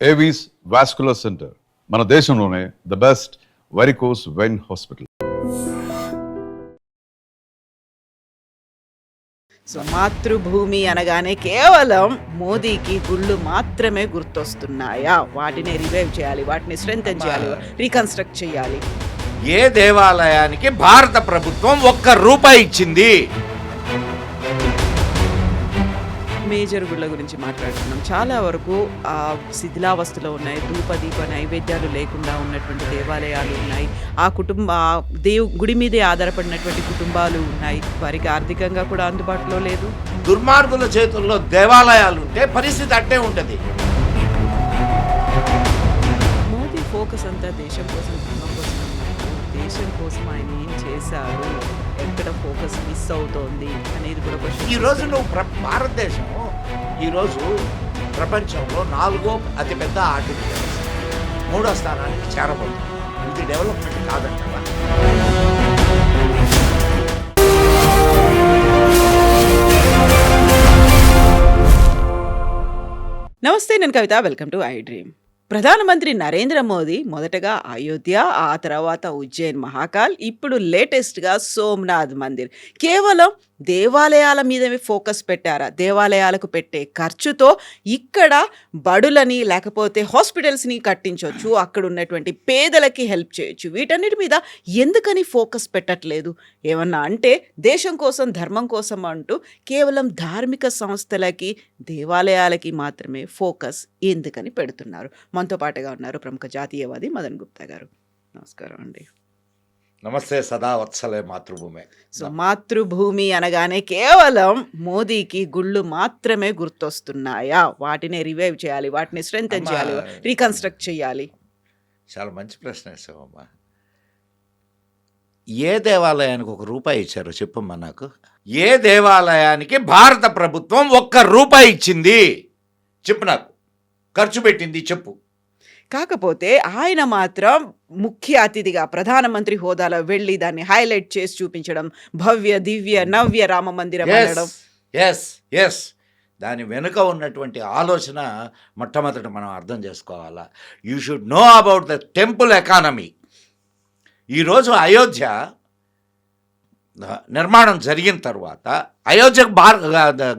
Avis vascular centre మన దేశంలోనే the best varicose vein hospital. So మాతృభూమి అనగానే కేవలం మోదీకి గుళ్ళు మాత్రమే గుర్తొస్తున్నాయా? వాటిని రివైవ్ చేయాలి, వాటిని స్ట్రెంథెన్ చేయాలి, రీకన్స్ట్రక్ట్ చేయాలి. ఏ దేవాలయానికి భారత ప్రభుత్వం ₹1 ఇచ్చింది? మేజర్ గుళ్ళ గురించి మాట్లాడుతున్నాం. చాలా వరకు శిథిలావస్థలో ఉన్నాయి, ధూపదీప నైవేద్యాలు లేకుండా ఉన్నటువంటి దేవాలయాలు ఉన్నాయి. ఆ గుడి మీదే ఆధారపడినటువంటి కుటుంబాలు ఉన్నాయి. వారికి ఆర్థికంగా కూడా అందుబాటులో లేదు. దుర్మార్గుల చేతుల్లో దేవాలయాలు ఉంటే పరిస్థితి అట్టే ఉంటుంది. మోదీ ఫోకస్ అంతా దేశం కోసం, ధర్మం కోసం. దేశం కోసం ఆయన ఏం చేశారు, ఎక్కడ ఫోకస్ మిస్ అవుతోంది అనేది కూడా క్వశ్చన్. ఈరోజు నువ్వు భారతదేశం ఈరోజు ప్రపంచంలో 4వ అతిపెద్ద ఆర్థిక వ్యవస్థ, 3వ స్థానానికి చేరబోతుంది. ఇది డెవలప్మెంట్ కాదంటారా? నమస్తే, నేను Kavitha. Welcome to I dream. ప్రధానమంత్రి నరేంద్ర మోదీ మొదటగా అయోధ్య, ఆ తర్వాత ఉజ్జయిన్ మహాకాల్, ఇప్పుడు లేటెస్ట్గా సోమనాథ్ మందిర్. కేవలం దేవాలయాల మీదనే ఫోకస్ పెట్టారా? దేవాలయాలకు పెట్టే ఖర్చుతో ఇక్కడ బడులని లేకపోతే హాస్పిటల్స్ని కట్టించవచ్చు, అక్కడ ఉన్నటువంటి పేదలకి హెల్ప్ చేయొచ్చు. వీటన్నిటి మీద ఎందుకని ఫోకస్ పెట్టట్లేదు? ఏమన్నా అంటే దేశం కోసం, ధర్మం కోసం అంటూ కేవలం ధార్మిక సంస్థలకి, దేవాలయాలకి మాత్రమే ఫోకస్ ఎందుకని పెడుతున్నారు? మనతో పాటుగా ఉన్నారు ప్రముఖ జాతీయవాది మదన్ గుప్తా గారు. నమస్కారం అండి. నమస్తే. సదా వత్సలే మాతృభూమి. సో మాతృభూమి అనగానే కేవలం మోదీకి గుళ్ళు మాత్రమే గుర్తొస్తున్నాయా? వాటిని రివైవ్ చేయాలి, వాటిని స్ట్రెంథెన్ చేయాలి, రీకన్స్ట్రక్ట్ చేయాలి. చాలా మంచి ప్రశ్న వేసావమ్మా. ఏ దేవాలయానికి ₹1 ఇచ్చారో చెప్పమ్మా నాకు. ఏ దేవాలయానికి భారత ప్రభుత్వం ₹1 ఇచ్చింది చెప్పు నాకు. ఖర్చు పెట్టింది చెప్పు. కాకపోతే ఆయన మాత్రం ముఖ్య అతిథిగా ప్రధానమంత్రి హోదాలో వెళ్ళి దాన్ని హైలైట్ చేసి చూపించడం, భవ్య దివ్య నవ్య రామ మందిరం అనడం. ఎస్ దాని వెనుక ఉన్నటువంటి ఆలోచన మొట్టమొదట మనం అర్థం చేసుకోవాలా. You should know about the temple economy. ఈరోజు అయోధ్య నిర్మాణం జరిగిన తర్వాత అయోధ్యకు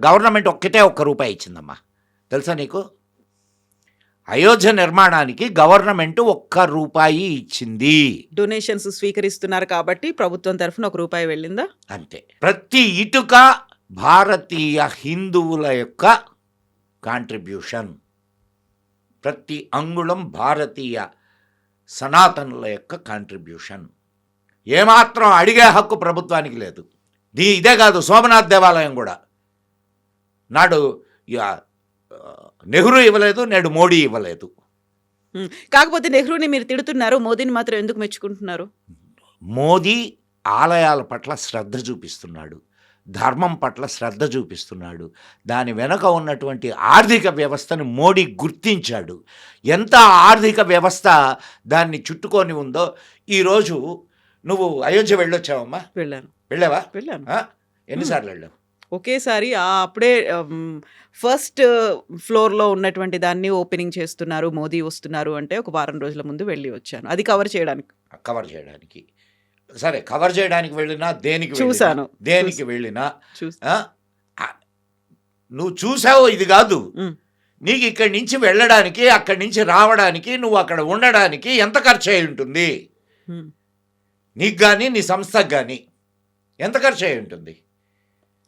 గవర్నమెంట్ ఒక్కటే ₹1 ఇచ్చిందమ్మా. తెలుసా నీకు? అయోధ్య నిర్మాణానికి గవర్నమెంట్ ₹1 ఇచ్చింది. డొనేషన్స్ స్వీకరిస్తున్నారు కాబట్టి ప్రభుత్వం తరఫున ₹1 వెళ్ళిందా? అంతే. ప్రతి ఇటుక భారతీయ హిందువుల యొక్క కాంట్రిబ్యూషన్, ప్రతి అంగుళం భారతీయ సనాతనుల యొక్క కాంట్రిబ్యూషన్. ఏమాత్రం అడిగే హక్కు ప్రభుత్వానికి లేదు. ఇదే కాదు, సోమనాథ్ దేవాలయం కూడా నాడు నెహ్రూ ఇవ్వలేదు, నేడు మోడీ ఇవ్వలేదు. కాకపోతే నెహ్రూని మీరు తిడుతున్నారు, మోదీని మాత్రం ఎందుకు మెచ్చుకుంటున్నారు? మోదీ ఆలయాల పట్ల శ్రద్ధ చూపిస్తున్నాడు, ధర్మం పట్ల శ్రద్ధ చూపిస్తున్నాడు. దాని వెనుక ఉన్నటువంటి ఆర్థిక వ్యవస్థను మోడీ గుర్తించాడు. ఎంత ఆర్థిక వ్యవస్థ దాన్ని చుట్టుకొని ఉందో. ఈరోజు నువ్వు అయోధ్య వెళ్ళొచ్చావమ్మా? వెళ్ళావా? వెళ్ళాను. ఎన్నిసార్లు వెళ్ళావు? ఒకేసారి. అప్పుడే ఫస్ట్ ఫ్లోర్లో ఉన్నటువంటి దాన్ని ఓపెనింగ్ చేస్తున్నారు, మోదీ వస్తున్నారు అంటే ఒక వారం రోజుల ముందు వెళ్ళి వచ్చాను. అది కవర్ చేయడానికి. సరే, కవర్ చేయడానికి వెళ్ళినా, దేనికి వెళ్ళినా నువ్వు చూసావు. ఇది కాదు, నీకు ఇక్కడి నుంచి వెళ్ళడానికి, అక్కడి నుంచి రావడానికి, నువ్వు అక్కడ ఉండడానికి ఎంత ఖర్చు అయి ఉంటుంది? నీకు కానీ నీ సంస్థకు కానీ ఎంత ఖర్చు అయి ఉంటుంది?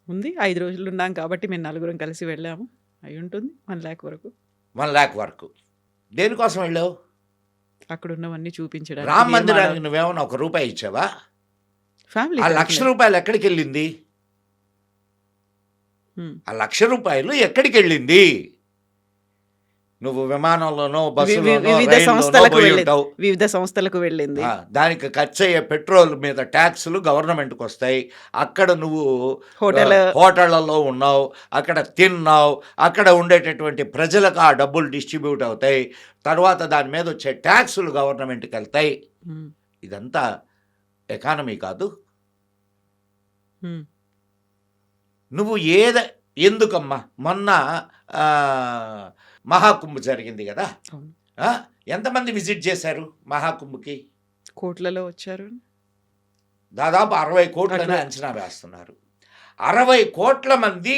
ఉంది. 5 రోజులు ఉన్నాం కాబట్టి మేము 4 కలిసి వెళ్ళాము. అయి ఉంటుంది 1 lakh వరకు. 1 lakh వరకు. దేనికోసం వెళ్ళావు? అక్కడ ఉన్నవన్నీ చూపించడానికి. రామ మందిరానికి నువ్వేమన్నా ₹1 ఇచ్చావా? ఫ్యామిలీ ఆ ₹1,00,000 ఎక్కడికి వెళ్ళింది? ఆ ₹1,00,000 ఎక్కడికి వెళ్ళింది? నువ్వు విమానంలోనో, బస్సులోనో, వివిధ సంస్థలకు వెళ్ళింది. దానికి ఖర్చు అయ్యే పెట్రోల్ మీద ట్యాక్సులు గవర్నమెంట్కి వస్తాయి. అక్కడ నువ్వు హోటళ్లలో ఉన్నావు, అక్కడ తిన్నావు, అక్కడ ఉండేటటువంటి ప్రజలకు ఆ డబ్బులు డిస్ట్రిబ్యూట్ అవుతాయి. తర్వాత దాని మీద వచ్చే ట్యాక్సులు గవర్నమెంట్కి వెళ్తాయి. ఇదంతా ఎకానమీ కాదు. నువ్వు ఎందుకమ్మా మొన్న మహాకుంభ్ జరిగింది కదా, అవును. ఆ? ఎంతమంది విజిట్ చేశారు మహాకుంభ్కి? కోట్లలో వచ్చారు. దాదాపు 60 కోట్లని అట్లా. అంచనా వేస్తున్నారు. 60 కోట్ల మంది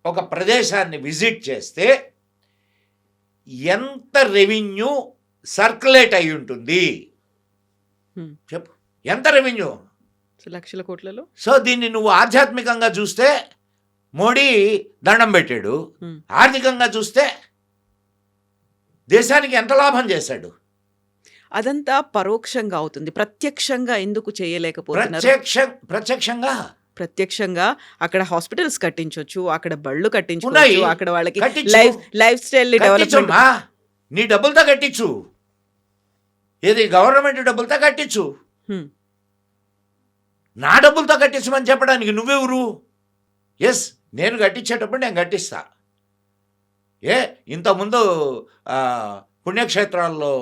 ఒక ప్రదేశాన్ని విజిట్ చేస్తే ఎంత రెవెన్యూ సర్క్యులేట్ అయి ఉంటుంది హ్మ్. చెప్పు, ఎంత రెవెన్యూ? సో లక్షల కోట్లలో. సో దీన్ని నువ్వు ఆధ్యాత్మికంగా చూస్తే మోడీ దండం పెట్టాడు, హ్మ్. ఆర్థికంగా చూస్తే దేశానికి ఎంత లాభం చేశాడు? అదంతా పరోక్షంగా అవుతుంది. ప్రత్యక్షంగా ఎందుకు చేయలేకపోతున్నారు? ప్రత్యక్షంగా ప్రత్యక్షంగా అక్కడ హాస్పిటల్స్ కట్టించొచ్చు, అక్కడ బళ్ళు ఉన్నాయి. కట్టించుకోవచ్చు, అక్కడ వాళ్ళకి కట్టించు. Life style development. కట్టించమ్మా, నీ డబ్బులతో కట్టించు, ఏది గవర్నమెంట్ డబ్బులతో కట్టించు. హ్మ్. నా డబ్బులతో కట్టించమని చెప్పడానికి నువ్వెవరు? ఎస్, నేను కట్టించేటప్పుడు నేను కట్టిస్తా. ఇంతకుముందు పుణ్యక్షేత్రాల్లో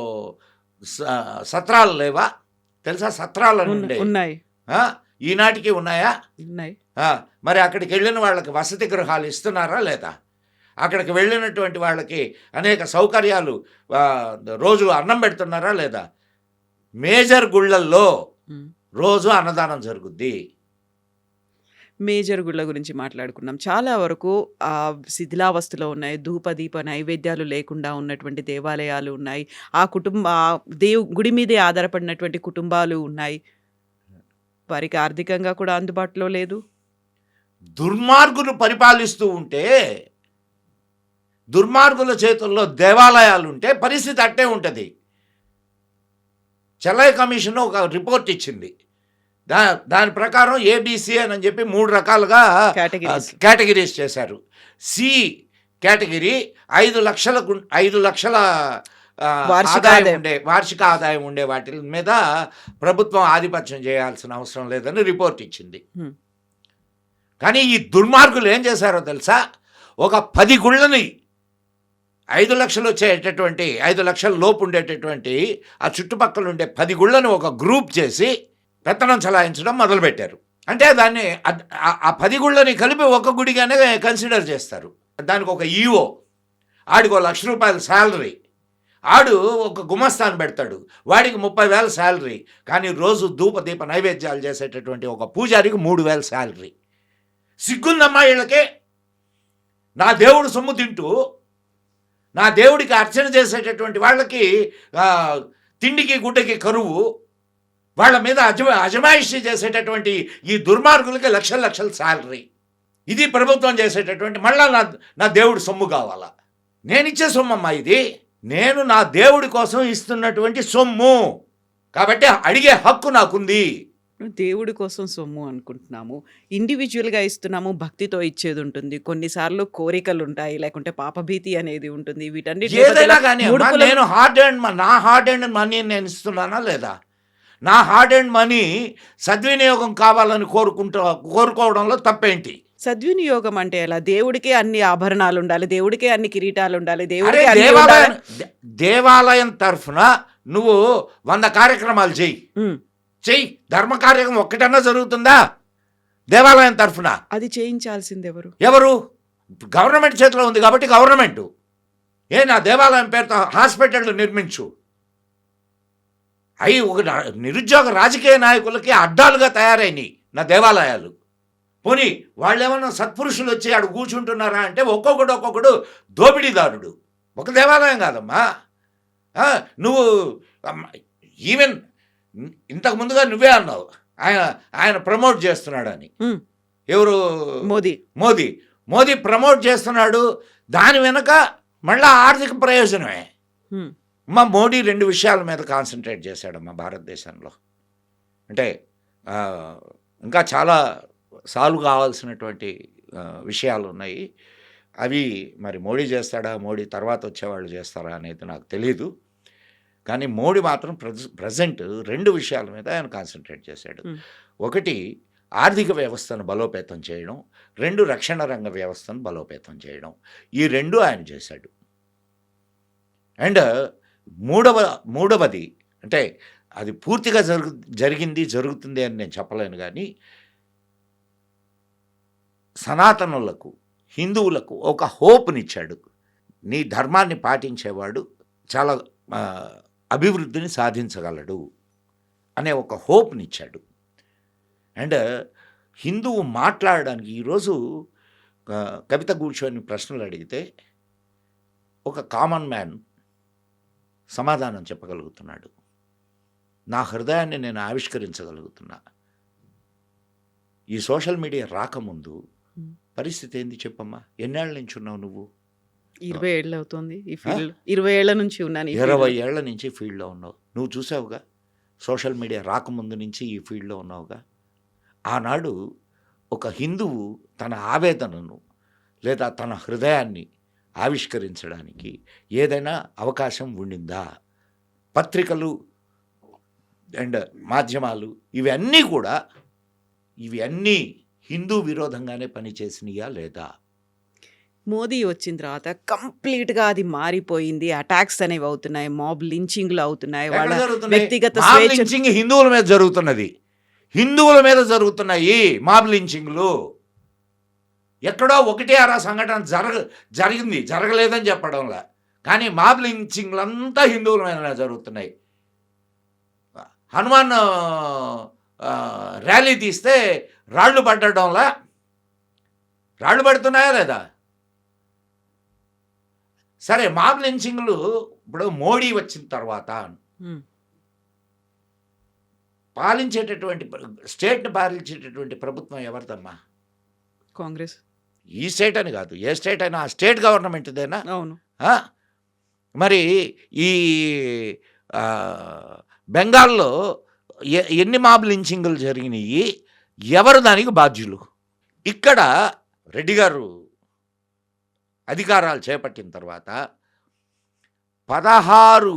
సత్రాలు లేవా? తెలుసా? సత్రాలు ఉన్నాయి. ఈనాటికి ఉన్నాయా? ఉన్నాయి. మరి అక్కడికి వెళ్ళిన వాళ్ళకి వసతి గృహాలు ఇస్తున్నారా లేదా? అక్కడికి వెళ్ళినటువంటి వాళ్ళకి అనేక సౌకర్యాలు, రోజు అన్నం పెడుతున్నారా లేదా? మేజర్ గుళ్ళల్లో హ్మ్. రోజు అన్నదానం జరుగుద్ది. మేజర్ గుళ్ళ గురించి మాట్లాడుకున్నాం. చాలా వరకు శిథిలావస్థలో ఉన్నాయి. ధూపదీప నైవేద్యాలు లేకుండా ఉన్నటువంటి దేవాలయాలు ఉన్నాయి. ఆ గుడి మీదే ఆధారపడినటువంటి కుటుంబాలు ఉన్నాయి. వారికి ఆర్థికంగా కూడా అందుబాటులో లేదు. దుర్మార్గులు పరిపాలిస్తూ ఉంటే, దుర్మార్గుల చేతుల్లో దేవాలయాలు ఉంటే పరిస్థితి అట్టే ఉంటుంది. చెన్నై కమిషన్ ఒక రిపోర్ట్ ఇచ్చింది. దాని ప్రకారం ఏబిసి అని చెప్పి 3 రకాలుగా కేటగిరీస్ చేశారు. సి కేటగిరీ 5 లక్షల వార్షిక ఆదాయం ఉండే వాటి మీద ప్రభుత్వం ఆధిపత్యం చేయాల్సిన అవసరం లేదని రిపోర్ట్ ఇచ్చింది. కానీ ఈ దుర్మార్గులు ఏం చేశారో తెలుసా? ఒక 10 గుళ్ళని 5 లక్షలు వచ్చేటటువంటి 5 లక్షల లోపు ఉండేటటువంటి ఆ చుట్టుపక్కల ఉండే 10 గుళ్ళని ఒక గ్రూప్ చేసి పెత్తనం చలాయించడం మొదలుపెట్టారు. అంటే దాన్ని ఆ 10 గుళ్ళని కలిపి ఒక గుడిగానే కన్సిడర్ చేస్తారు. దానికి ఒక ఈఓ, ఆడికి 1 లక్ష రూపాయల శాలరీ, ఆడు ఒక గుమస్తాను పెడతాడు, వాడికి 30,000 శాలరీ. కానీ రోజు ధూపదీప నైవేద్యాలు చేసేటటువంటి ఒక పూజారికి 3,000 శాలరీ. సిగ్గుందమ్మా వీళ్ళకి. నా దేవుడు సొమ్ము తింటూ నా దేవుడికి అర్చన చేసేటటువంటి వాళ్ళకి తిండికి గుడ్డకి కరువు, వాళ్ళ మీద అజమాయిషి చేసేటటువంటి ఈ దుర్మార్గులకి లక్షల శాలరీ. ఇది ప్రభుత్వం చేసేటటువంటి, మళ్ళా నా దేవుడి సొమ్ము కావాలా? నేనిచ్చే సొమ్మమ్మా ఇది. నేను నా దేవుడి కోసం ఇస్తున్నటువంటి సొమ్ము, కాబట్టి అడిగే హక్కు నాకుంది. దేవుడి కోసం సొమ్ము అనుకుంటున్నాము, ఇండివిజువల్గా ఇస్తున్నాము, భక్తితో ఇచ్చేది ఉంటుంది, కొన్నిసార్లు కోరికలు ఉంటాయి, లేకుంటే పాపభీతి అనేది ఉంటుంది. వీటన్నిటి ఏదైనా కానీ నేను నా హార్డ్ అండ్ మనీ నేను ఇస్తున్నానా లేదా? నా హార్డ్ అండ్ మనీ సద్వినియోగం కావాలని కోరుకోవడంలో తప్పేంటి? సద్వినియోగం అంటే ఎలా? దేవుడికే అన్ని ఆభరణాలు ఉండాలి, దేవుడికే అన్ని కిరీటాలు ఉండాలి, దేవాలయం తరఫున నువ్వు 100 కార్యక్రమాలు చెయ్యి, ధర్మ కార్యక్రమం ఒక్కటన్నా జరుగుతుందా దేవాలయం తరఫున? అది చేయించాల్సింది ఎవరు? గవర్నమెంట్ చేతిలో ఉంది కాబట్టి గవర్నమెంట్. నా దేవాలయం పేరుతో హాస్పిటల్ నిర్మించు. అవి ఒక నిరుద్యోగ రాజకీయ నాయకులకి అడ్డాలుగా తయారైనవి నా దేవాలయాలు. పోనీ వాళ్ళు ఏమన్నా సత్పురుషులు వచ్చి ఆడు కూర్చుంటున్నారా అంటే ఒక్కొక్కడు దోపిడీదారుడు. ఒక దేవాలయం కాదమ్మా. నువ్వు ఈవెన్ ఇంతకు ముందుగా నువ్వే అన్నావు ఆయన ప్రమోట్ చేస్తున్నాడని. ఎవరు? మోదీ ప్రమోట్ చేస్తున్నాడు. దాని వెనక మళ్ళా ఆర్థిక ప్రయోజనమే. మోడీ 2 విషయాల మీద కాన్సన్ట్రేట్ చేశాడమ్మా భారతదేశంలో. అంటే ఇంకా చాలా సాల్వ్ కావాల్సినటువంటి విషయాలు ఉన్నాయి. అవి మరి మోడీ చేస్తాడా, మోడీ తర్వాత వచ్చేవాళ్ళు చేస్తారా అనేది నాకు తెలీదు. కానీ మోడీ మాత్రం ప్రజెంట్ 2 విషయాల మీద ఆయన కాన్సన్ట్రేట్ చేశాడు. ఒకటి ఆర్థిక వ్యవస్థను బలోపేతం చేయడం, 2 రక్షణ రంగ వ్యవస్థను బలోపేతం చేయడం. ఈ 2 ఆయన చేశాడు. అండ్ మూడవది అంటే అది పూర్తిగా జరుగుతుంది అని నేను చెప్పలేను, కానీ సనాతనులకు, హిందువులకు ఒక హోప్నిచ్చాడు. నీ ధర్మాన్ని పాటించేవాడు చాలా అభివృద్ధిని సాధించగలడు అనే ఒక హోప్నిచ్చాడు. అండ్ హిందువు మాట్లాడడానికి ఈరోజు కవిత కూర్చొని ప్రశ్నలు అడిగితే ఒక కామన్ మ్యాన్ సమాధానం చెప్పగలుగుతున్నాడు. నా హృదయాన్ని నేను ఆవిష్కరించగలుగుతున్నా. ఈ సోషల్ మీడియా రాకముందు పరిస్థితి ఏంది చెప్పమ్మా? ఎన్నేళ్ల నుంచి ఉన్నావు నువ్వు? 20 ఏళ్ళు అవుతుంది ఈ ఫీల్డ్. 20 ఏళ్ల నుంచి ఉన్నాను ఈ 20 ఫీల్డ్. ఏళ్ల నుంచి ఫీల్డ్లో ఉన్నావు. నువ్వు చూసావుగా, సోషల్ మీడియా రాకముందు నుంచి ఈ ఫీల్డ్లో ఉన్నావుగా. ఆనాడు ఒక హిందువు తన ఆవేదనను లేదా తన హృదయాన్ని ఆవిష్కరించడానికి ఏదైనా అవకాశం ఉండిందా? పత్రికలు అండ్ మాధ్యమాలు ఇవన్నీ కూడా హిందూ విరోధంగానే పనిచేసినాయా లేదా? మోదీ వచ్చిన తర్వాత కంప్లీట్గా అది మారిపోయింది. అటాక్స్ అనేవి అవుతున్నాయి, మాబ్ లించింగ్లు అవుతున్నాయి, ఎక్కడ వాళ్ళ జరుగుతున్నాయి? వ్యక్తిగత మాబ్ స్వేచ్ఛ. లించింగ్ హిందువుల మీద జరుగుతున్నది. హిందువుల మీద జరుగుతున్నాయి మాబ్ లించింగ్లు. ఎక్కడో ఒకటే అరా సంఘటన జరిగింది, జరగలేదని చెప్పడంలా. కానీ మాబ్ లించింగ్లంతా హిందువుల మీద జరుగుతున్నాయి. హనుమాన్ ర్యాలీ తీస్తే రాళ్ళు పడడంలా రాళ్ళు పడుతున్నాయా లేదా? సరే, మాబ్ లించింగ్లు ఇప్పుడు మోడీ వచ్చిన తర్వాత ఉమ్, స్టేట్ని పాలించేటటువంటి ప్రభుత్వం ఎవరిదమ్మా? కాంగ్రెస్. ఈ స్టేట్ అని కాదు, ఏ స్టేట్ అయినా ఆ స్టేట్ గవర్నమెంట్దేనా? అవును. ఆ? మరి ఈ బెంగాల్లో ఎన్ని మాబ్ లించింగ్లు జరిగినాయి? ఎవరు దానికి బాధ్యులు? ఇక్కడ రెడ్డి గారు అధికారాలు చేపట్టిన తర్వాత 16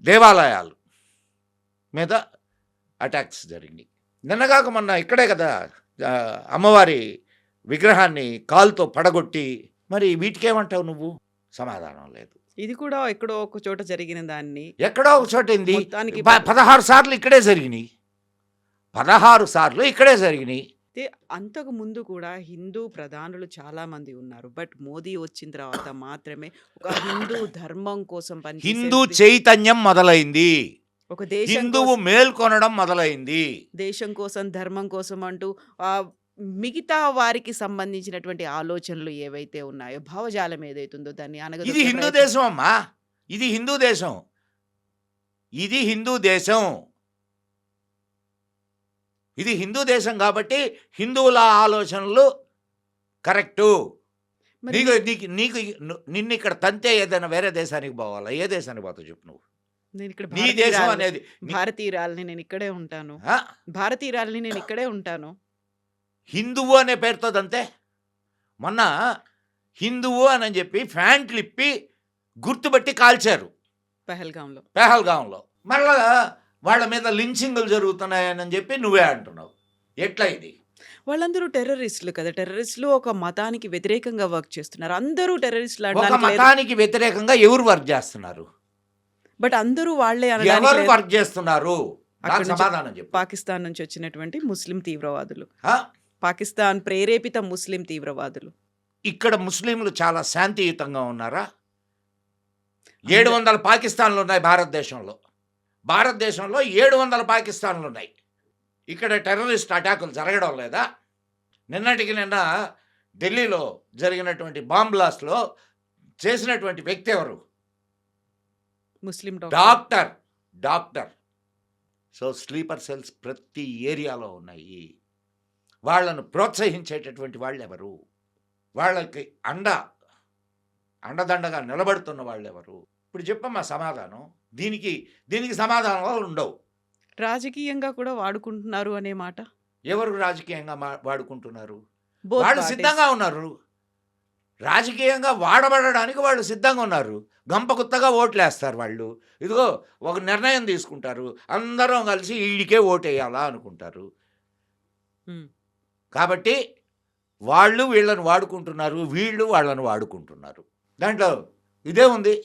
దేవాలయాలు మీద అటాక్స్ జరిగినాయి. నిన్నగాక మొన్న ఇక్కడే కదా అమ్మవారి విగ్రహాన్ని కాలుతో పడగొట్టి. మరి వీటికేమంటావు నువ్వు? సమాధానం లేదు. ఇది కూడా ఎక్కడో ఒక చోట జరిగిన దాన్ని ఎక్కడో ఒక చోట ఏంది? మొత్తానికి 16 సార్లు ఇక్కడే జరిగినాయి. 16 సార్లు ఇక్కడే జరిగినాయి. అయితే అంతకు ముందు కూడా హిందూ ప్రధానులు చాలా మంది ఉన్నారు. బట్ మోదీ వచ్చిన తర్వాత మాత్రమే ఒక హిందూ ధర్మం కోసం హిందూ పనిచేసే చైతన్యం మొదలైంది. ఒక దేశం హిందువు మేల్కొనడం మొదలైంది. దేశం కోసం, ధర్మం కోసం అంటూ మిగతా వారికి సంబంధించినటువంటి ఆలోచనలు ఏవైతే ఉన్నాయో, భావజాలం ఏదైతుందో దాన్ని ఇది అనగదొక్కే హిందూ ప్రయత్నం. దేశం అమ్మా. ఇది హిందూ దేశం. ఇది హిందూ దేశం. ఇది హిందూ దేశం కాబట్టి హిందువుల ఆలోచనలు కరెక్టు. మరి నీకు నీకు నీకు నిన్ను ఇక్కడ తంతే ఏదైనా వేరే దేశానికి పోవాలా? ఏ దేశానికి పోతావు చెప్పు నువ్వు? నేను ఇక్కడ నీ దేశం భారతీయురాలు, అనేది భారతీయురాలని నేను ఇక్కడే ఉంటాను. ఆ? భారతీయురాలని నేను ఇక్కడే ఉంటాను. హిందువు అనే పేరుతో అంతే. మొన్న హిందువు అని చెప్పి ఫ్యాంట్లు ఇప్పి గుర్తుపట్టి కాల్చారు పహల్గాంలో. పెహల్గాంలో. మళ్ళా వాళ్ళ మీద లించింగ్లు జరుగుతున్నాయని చెప్పి నువ్వే అంటున్నావు. ఎట్లా ఇది? వాళ్ళందరూ టెర్రరిస్టులు కదా. టెర్రరిస్టులు ఒక మతానికి వ్యతిరేకంగా వర్క్ చేస్తున్నారు. అందరూ టెర్రరిస్టులు ఒక అనడానికి లేదు. మతానికి వ్యతిరేకంగా ఎవరు వర్క్ చేస్తున్నారు? బట్ అందరూ వాళ్ళే అనడానికి ఎవరు లేదు. వర్క్ చేస్తున్నారు? అక్కడి నాకు నుంచి సమాధానం చెప్పు. పాకిస్తాన్ నుంచి వచ్చినటువంటి ముస్లిం తీవ్రవాదులు, ఆ? పాకిస్తాన్ ప్రేరేపిత ముస్లిం తీవ్రవాదులు. ఇక్కడ ముస్లింలు చాలా శాంతియుతంగా ఉన్నారా? 700 పాకిస్తాన్లు ఉన్నాయి భారతదేశంలో. భారతదేశంలో 700 పాకిస్తాన్లు ఉన్నాయి. ఇక్కడ టెర్రరిస్ట్ అటాకులు జరగడం లేదా? నిన్నటికి నిన్న ఢిల్లీలో జరిగినటువంటి బాంబ్ బ్లాస్ట్లో చేసినటువంటి వ్యక్తి ఎవరు? ముస్లిం డాక్టర్. సో స్లీపర్ సెల్స్ ప్రతి ఏరియాలో ఉన్నాయి. వాళ్ళను ప్రోత్సహించేటటువంటి వాళ్ళు ఎవరు? వాళ్ళకి అండదండగా నిలబడుతున్న వాళ్ళు ఎవరు? ఇప్పుడు చెప్పమ్మా సమాధానం. దీనికి సమాధానాలు ఉండవు. రాజకీయంగా కూడా వాడుకుంటున్నారు అనే మాట. ఎవరు రాజకీయంగా వాడుకుంటున్నారు? Both వాళ్ళు parties. సిద్ధంగా ఉన్నారు. రాజకీయంగా వాడబడడానికి వాళ్ళు సిద్ధంగా ఉన్నారు. గంపగుత్తగా ఓట్లేస్తారు వాళ్ళు. ఇదిగో ఒక నిర్ణయం తీసుకుంటారు, అందరం కలిసి వీడికే ఓటేయాలా అనుకుంటారు. ఉమ్. కాబట్టి వాళ్ళు వీళ్ళని వాడుకుంటున్నారు, వీళ్ళు వాళ్ళని వాడుకుంటున్నారు. దాంట్లో ఇదే ఉంది.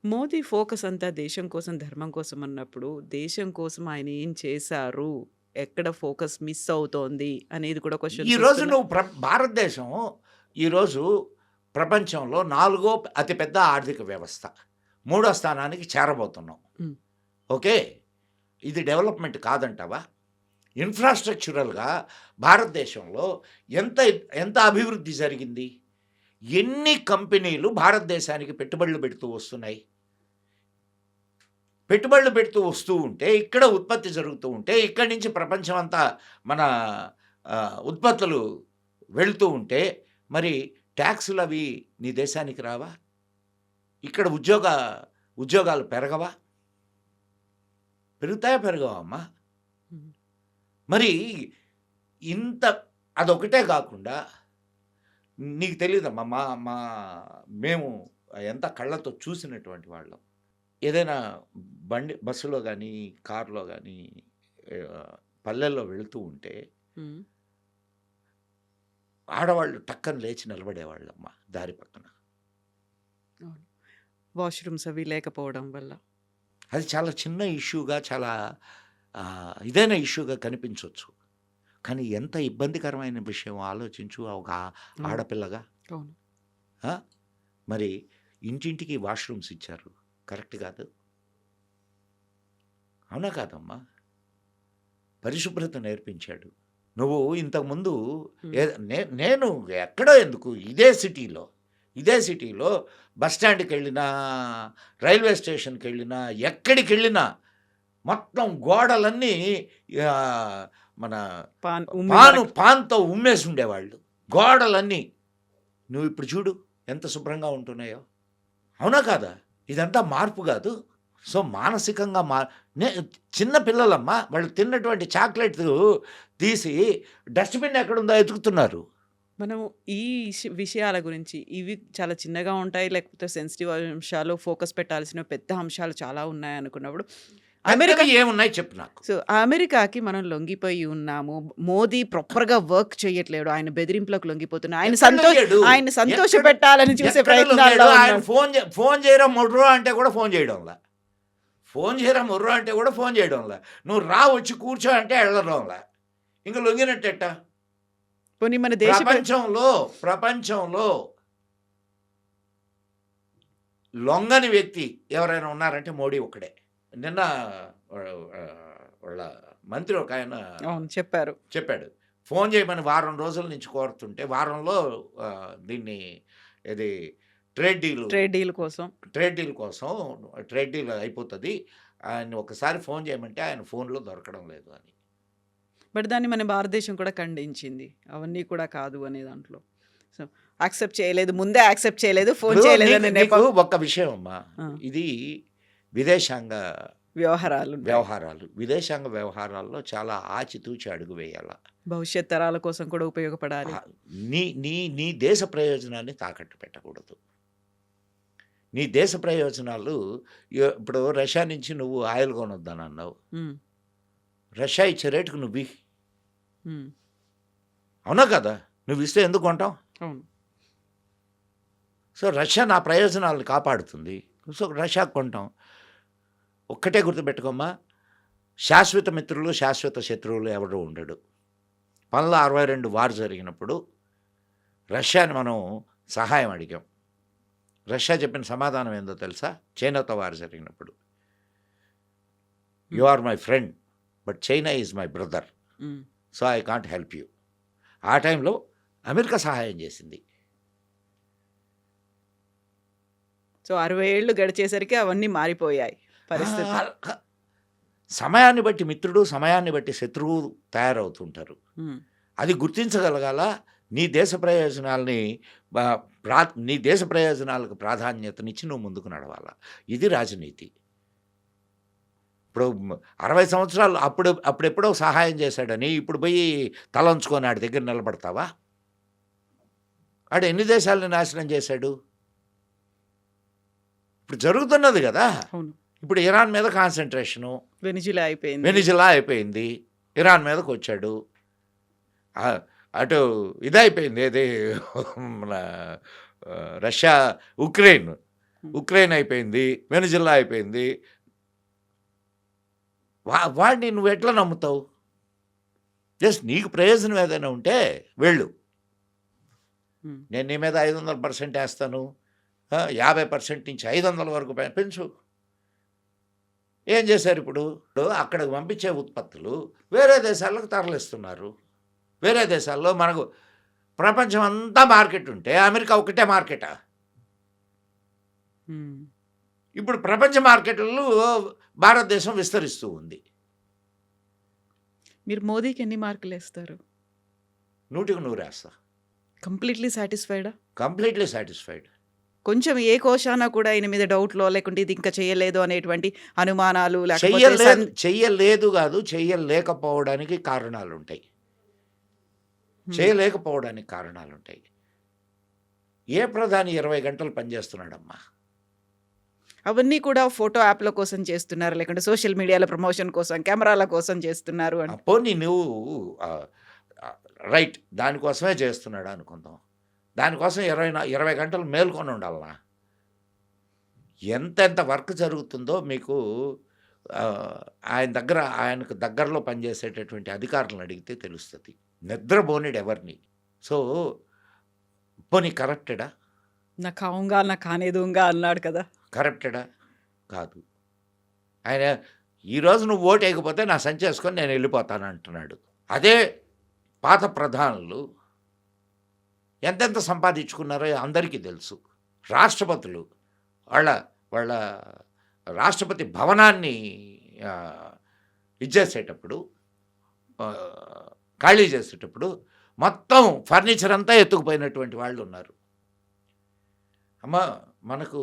మోదీ ఫోకస్ అంతా దేశం కోసం, ధర్మం కోసం అన్నప్పుడు దేశం కోసం ఆయన ఏం చేశారు, ఎక్కడ ఫోకస్ మిస్ అవుతోంది అనేది కూడా క్వశ్చన్స్ ఈరోజు వస్తున్నాయి. నువ్వు భారతదేశం ఈరోజు ప్రపంచంలో 4వ అతిపెద్ద ఆర్థిక వ్యవస్థ. 3వ స్థానానికి చేరబోతున్నాం. ఉమ్, ఓకే. ఇది డెవలప్మెంట్ కాదంటావా? ఇన్ఫ్రాస్ట్రక్చరల్గా భారతదేశంలో ఎంత ఎంత అభివృద్ధి జరిగింది? ఎన్ని కంపెనీలు భారతదేశానికి పెట్టుబడులు పెడుతూ వస్తున్నాయి? పెట్టుబడులు పెడుతూ వస్తూ ఉంటే, ఇక్కడ ఉత్పత్తి జరుగుతూ ఉంటే, ఇక్కడి నుంచి ప్రపంచం అంతా మన ఉత్పత్తులు వెళ్తూ ఉంటే, మరి ట్యాక్సులు అవి నీ దేశానికి రావా? ఇక్కడ ఉద్యోగాలు పెరగవా? పెరుగుతాయా పెరగవా అమ్మా? ఉమ్, మరి ఇంత అదొకటే కాకుండా నీకు తెలియదమ్మా, మా మా మేము ఎంత కళ్ళతో చూసినటువంటి వాళ్ళం. ఏదైనా బస్సులో కానీ కారులో కానీ పల్లెల్లో వెళుతూ ఉంటే ఉమ్, ఆడవాళ్ళు టక్కన లేచి నిలబడేవాళ్ళమ్మా దారి పక్కన. అవును. వాష్రూమ్స్ అవి లేకపోవడం వల్ల. అది చాలా చిన్న ఇష్యూగా, చాలా ఇదైన ఇష్యూగా కనిపించవచ్చు. కానీ ఎంత ఇబ్బందికరమైన విషయం ఆలోచించు ఒక అవును. ఆడపిల్లగా. అవును. ఆ? మరి ఇంటింటికి వాష్రూమ్స్ ఇచ్చారు, కరెక్ట్ కాదు. అవునా కాదమ్మా? పరిశుభ్రత నేర్పించాడు. నువ్వు ఇంతకుముందు ఉమ్, నేను ఎక్కడో ఎందుకు ఇదే సిటీలో బస్ స్టాండ్కి వెళ్ళినా, రైల్వే స్టేషన్కి వెళ్ళినా, ఎక్కడికి వెళ్ళినా మొత్తం గోడలన్నీ ఆ, మన పాన్తో ఉమ్మేసి ఉండేవాళ్ళు గోడలన్నీ. నువ్వు ఇప్పుడు చూడు ఎంత శుభ్రంగా ఉంటున్నాయో. అవునా కాదా? ఇదంతా మార్పు కాదు. సో మానసికంగా చిన్న పిల్లలమ్మా, వాళ్ళు తిన్నటువంటి చాక్లెట్ తీసి డస్ట్బిన్ ఎక్కడుందో ఎతుకుతున్నారు. మనం ఈ విషయాల గురించి, ఇవి చాలా చిన్నగా ఉంటాయి లేకపోతే సెన్సిటివ్ అంశాలు, ఫోకస్ పెట్టాల్సిన పెద్ద అంశాలు చాలా ఉన్నాయి అనుకున్నప్పుడు అమెరికా ఏమున్నాయి చెప్పు నాకు. సో అమెరికాకి మనం లొంగిపోయి ఉన్నాము. మోదీ ప్రాపర్గా వర్క్ చేయట్లేడు, ఆయన బెదిరింపులకు లొంగిపోతున్నా, ఆయన సంతోష పెట్టాలని చూసే ప్రయత్నాలు. ఆయన ఫోన్ చేయరా మొర్రో అంటే కూడా ఫోన్ చేయడంలా, నువ్వు రా వచ్చి కూర్చో అంటే వెళ్ళడంలా, ఇంకా లొంగినట్టెట్ట? పోనీ మన దేశ ప్రపంచంలో లొంగని వ్యక్తి ఎవరైనా ఉన్నారంటే మోడీ ఒక్కడే. నిన్న వాళ్ళ మంత్రి ఒక ఆయన చెప్పాడు, ఫోన్ చేయమని వారం రోజుల నుంచి కోరుతుంటే, వారంలో దీన్ని ఇది ట్రేడ్ డీల్ కోసం ట్రేడ్ డీల్ అయిపోతుంది, ఆయన ఒకసారి ఫోన్ చేయమంటే ఆయన ఫోన్లో దొరకడం లేదు అని. బట్ దాన్ని మన భారతదేశం కూడా ఖండించింది, అవన్నీ కూడా కాదు అనే దాంట్లో. సో యాక్సెప్ట్ చేయలేదు, ముందే యాక్సెప్ట్ చేయలేదు, ఫోన్ చేయలేదు. ఒక్క విషయం అమ్మా, ఇది విదేశాంగ వ్యవహారాల్లో చాలా ఆచితూచి అడుగు వేయాల. భవిష్యత్ తరాల కోసం కూడా ఉపయోగపడాలి. నీ దేశ ప్రయోజనాన్ని తాకట్టు పెట్టకూడదు. నీ దేశ ప్రయోజనాలు, ఇప్పుడు రష్యా నుంచి నువ్వు ఆయిల్ కొనొద్దని అన్నావు, రష్యా ఇచ్చే రేటుకు నువ్వు అవునా కదా? నువ్వు ఇస్తే ఎందుకు కొంటావు? సో రష్యా నా ప్రయోజనాలను కాపాడుతుంది, సో రష్యాకు కొంటాం. ఒక్కటే గుర్తుపెట్టుకోమ్మా, శాశ్వత మిత్రులు శాశ్వత శత్రువులు ఎవరు ఉండడు. 1962 వార్ జరిగినప్పుడు రష్యాని మనం సహాయం అడిగాం. రష్యా చెప్పిన సమాధానం ఏందో తెలుసా? చైనాతో వార్ జరిగినప్పుడు, you are my friend but China is my brother, so I can't help you. ఆ టైంలో అమెరికా సహాయం చేసింది. సో 60 ఏళ్ళు గడిచేసరికి అవన్నీ మారిపోయాయి పరిస్థితి. సమయాన్ని బట్టి మిత్రుడు, సమయాన్ని బట్టి శత్రువు తయారవుతుంటారు. అది గుర్తించగలగాల. నీ దేశ ప్రయోజనాలకు ప్రాధాన్యతనిచ్చి నువ్వు ముందుకు నడవాలా. ఇది రాజనీతి. ఇప్పుడు 60 సంవత్సరాలు అప్పుడెప్పుడో సహాయం చేశాడని ఇప్పుడు పోయి తలంచుకొని ఆడి దగ్గర నిలబడతావా? ఆడు ఎన్ని దేశాలని నాశనం చేశాడు? ఇప్పుడు జరుగుతున్నది కదా. ఇప్పుడు ఇరాన్ మీద కాన్సన్ట్రేషను, వెనిజులా అయిపోయింది, ఇరాన్ మీదకి వచ్చాడు. అటు ఇదైపోయింది, ఏది మన రష్యా ఉక్రెయిన్ అయిపోయింది, వెనిజులా అయిపోయింది. వాడిని నువ్వు ఎట్లా నమ్ముతావు? జస్ట్ నీకు ప్రయోజనం ఏదైనా ఉంటే వెళ్ళు. ఉమ్. నేను నీ మీద 500% వేస్తాను, 50% నుంచి 500 వరకు పెంచు. ఏం చేశారు ఇప్పుడు? అక్కడికి పంపించే ఉత్పత్తులు వేరే దేశాలకు తరలిస్తున్నారు. వేరే దేశాల్లో మనకు ప్రపంచం అంతా మార్కెట్ ఉంటే అమెరికా ఒకటే మార్కెటా? ఉమ్. ఇప్పుడు ప్రపంచ మార్కెట్లో భారతదేశం విస్తరిస్తూ ఉంది. మీరు మోదీకి ఎన్ని మార్కులు వేస్తారు? 100కి 100 వేస్తా. కంప్లీట్లీ సాటిస్ఫైడా? Completely satisfied. కొంచెం ఏ కోశాన కూడా ఈయన మీద డౌట్లో లేకుంటే ఇది ఇంకా చేయలేదు అనేటువంటి అనుమానాలు లేకపోతే చెయ్యలేదు కాదు, చెయ్యలేకపోవడానికి కారణాలు ఉంటాయి. చేయలేకపోవడానికి కారణాలు ఉంటాయి. ఏ ప్రధాని 20 గంటలు పనిచేస్తున్నాడమ్మా? అవన్నీ కూడా ఫోటో యాప్ల కోసం చేస్తున్నారు, లేకుంటే సోషల్ మీడియాలో ప్రమోషన్ కోసం, కెమెరాల కోసం చేస్తున్నారు అని. పోనీ నువ్వు రైట్, దానికోసమే చేస్తున్నాడు అనుకుందాం. దానికోసం 20 గంటలు మేల్కొని ఉండాలనా? ఎంతెంత వర్క్ జరుగుతుందో మీకు ఆయనకు దగ్గరలో పనిచేసేటటువంటి అధికారులను అడిగితే తెలుస్తుంది. నిద్రపోనిడు ఎవరిని. సో పోనీ కరప్టెడా? నా కావుగా నా కానేదుగా అన్నాడు కదా. కరప్టెడా? కాదు. ఆయన ఈరోజు నువ్వు ఓటు వేయకపోతే నా సంచి వేసుకొని నేను వెళ్ళిపోతాను అంటున్నాడు. అదే పాత ప్రధానులు ఎంతెంత సంపాదించుకున్నారో అందరికీ తెలుసు. రాష్ట్రపతులు వాళ్ళ రాష్ట్రపతి భవనాన్ని ఇచ్చేసేటప్పుడు, ఖాళీ చేసేటప్పుడు మొత్తం ఫర్నిచర్ అంతా ఎత్తుకుపోయినటువంటి వాళ్ళు ఉన్నారు. అమ్మ, మనకు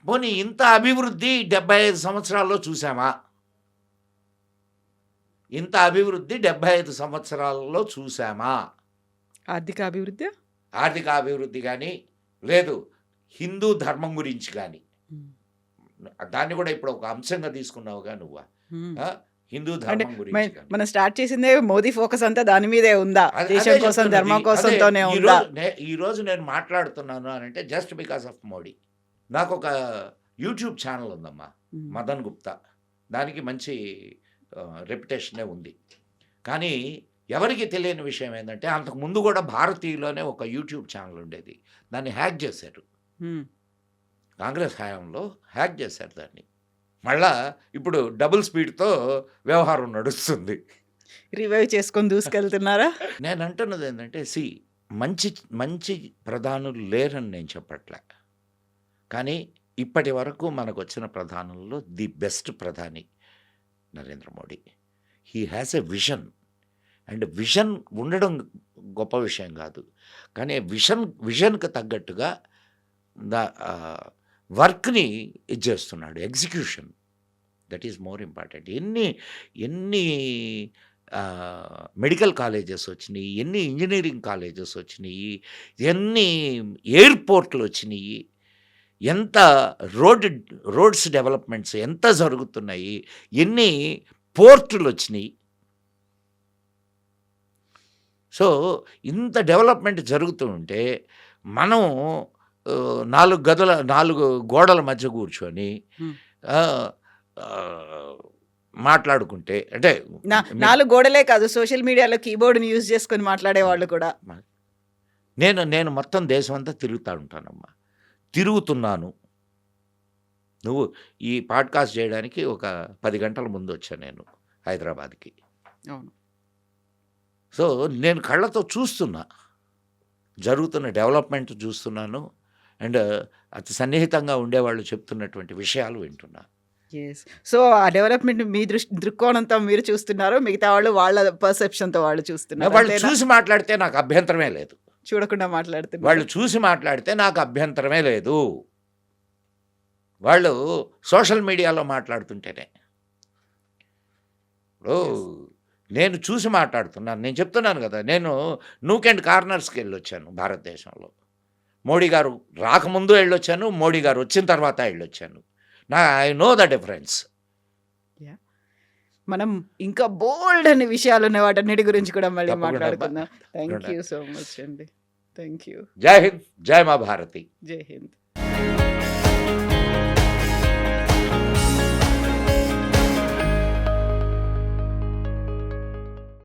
పోనీ ఇంత అభివృద్ధి 75 సంవత్సరాల్లో చూసామా? ఇంత అభివృద్ధి 75 సంవత్సరాలలో చూసామా? ఆర్థిక అభివృద్ధి, ఆర్థిక అభివృద్ధి కానీ లేదు, హిందూ ధర్మం గురించి కానీ. దాన్ని కూడా ఇప్పుడు ఒక అంశంగా తీసుకున్నావుగా నువ్వు. హిందూ ధర్మం గురించి మనం స్టార్ట్ చేసిందే మోదీ ఫోకస్ అంతా దాని మీదే ఉందా? దేశం కోసం, ధర్మం కోసంతోనే ఉందా? ఈ రోజు నేను మాట్లాడుతున్నాను అని అంటే జస్ట్ బికాస్ ఆఫ్ మోడీ. నాకు ఒక యూట్యూబ్ ఛానల్ ఉందమ్మా, మదన్ గుప్తా. దానికి మంచి రెప్యుటేషనే ఉంది. కానీ ఎవరికి తెలియని విషయం ఏంటంటే అంతకు ముందు కూడా భారతీయులోనే ఒక యూట్యూబ్ ఛానల్ ఉండేది. దాన్ని హ్యాక్ చేశారు. కాంగ్రెస్ హయాంలో హ్యాక్ చేశారు దాన్ని. మళ్ళా ఇప్పుడు డబుల్ స్పీడ్తో వ్యవహారం నడుస్తుంది. రివైవ్ చేసుకొని దూసుకెళ్తున్నారా? నేను అంటున్నది ఏంటంటే మంచి మంచి ప్రధానులు లేరని నేను చెప్పట్లే. కానీ ఇప్పటి వరకు మనకు వచ్చిన ప్రధానుల్లో ది బెస్ట్ ప్రధాని Narendra Modi. He has a vision. And vision ఉండడం గొప్ప విషయం కాదు, కానీ విజన్కి తగ్గట్టుగా వర్క్ని ఇది చేస్తున్నాడు. Execution, that is more important. ఎన్ని మెడికల్ కాలేజెస్ వచ్చినాయి, ఎన్ని ఇంజనీరింగ్ కాలేజెస్ వచ్చినాయి, ఎన్ని ఎయిర్పోర్ట్లు వచ్చినాయి, ఎంత రోడ్స్ డెవలప్మెంట్స్ ఎంత జరుగుతున్నాయి, ఎన్ని పోర్టులు వచ్చినాయి. సో ఇంత డెవలప్మెంట్ జరుగుతూ ఉంటే మనం 4 గోడల మధ్య కూర్చొని మాట్లాడుకుంటే, అంటే 4 గోడలే కాదు, సోషల్ మీడియాలో కీబోర్డ్ని యూజ్ చేసుకొని మాట్లాడే వాళ్ళు కూడా. నేను మొత్తం దేశం అంతా తిరుగుతూ ఉంటానమ్మా, తిరుగుతున్నాను. నువ్వు ఈ పాడ్కాస్ట్ చేయడానికి ఒక 10 గంటల ముందు వచ్చాను నేను హైదరాబాద్కి. అవును. సో నేను కళ్ళతో చూస్తున్నా, జరుగుతున్న డెవలప్మెంట్ చూస్తున్నాను. అండ్ అతి సన్నిహితంగా ఉండేవాళ్ళు చెప్తున్నటువంటి విషయాలు వింటున్నా. సో ఆ డెవలప్మెంట్ మీ దృక్కోణంతో మీరు చూస్తున్నారు, మిగతా వాళ్ళు వాళ్ళ పర్సెప్షన్తో వాళ్ళు చూస్తున్నారు. వాళ్ళు చూసి మాట్లాడితే నాకు అభ్యంతరమే లేదు. చూడకుండా మాట్లాడుతున్నారు. వాళ్ళు చూసి మాట్లాడితే నాకు అభ్యంతరమే లేదు. వాళ్ళు సోషల్ మీడియాలో మాట్లాడుతుంటేనే. నేను చూసి మాట్లాడుతున్నాను. నేను చెప్తున్నాను కదా, నేను నూక్ అండ్ కార్నర్స్కి వెళ్ళొచ్చాను భారతదేశంలో. మోడీ గారు రాకముందు వెళ్ళొచ్చాను, మోడీ గారు వచ్చిన తర్వాత వెళ్ళొచ్చాను. I know the difference. మనం ఇంకా బోల్డ్ అనే విషయాలు ఉన్నాయి, వాటన్నిటి గురించి కూడా మళ్ళీ మాట్లాడుకుందాం. థ్యాంక్ యూ సో మచ్ అండి. Thank you. జై హింద్, జై మా భారతి. జై హింద్.